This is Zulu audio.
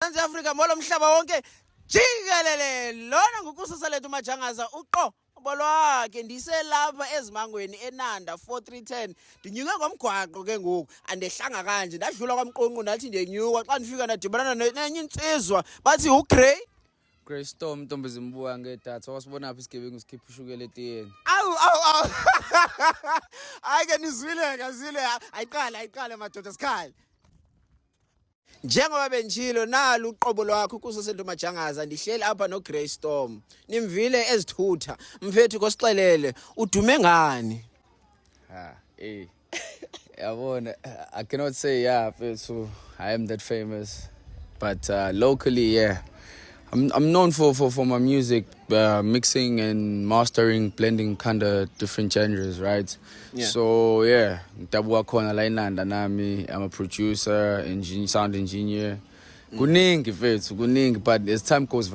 Mzansi Afrika molo mhlaba wonke jikelele lona ngukusasa lethu Majangaza uqobo lwakhe ndiselapha ezimangweni eNanda 4310 ndinyuke ngomgwaqo ke ngoku andehlanga kanje ndadlula kwamqonqo nathi ndenyuka xa ndifika nadibana nenye insizwa bathi uGrey Storm Ntombi Zimbuya ngedatha wasibona apha isigebengu sikhipha ushukela etiyeni. Awu ayike nizwile ngazile ayiqale madoda sikhali njengoba benjilo nalo uqobo lwakho ukusasa lethu Majangaza ndihleli apha noGrey Storm nimvile ezithutha mfethu kosixelele udume ngani Yabona, I cannot say so I am that famous, but locally, yeah, I'm known for my music, mixing and mastering, blending kind of different genres, right? Yeah. So yeah, ngitabuka khona la eNanda nami. I'm a producer, sound engineer. Kuningi, but as time goes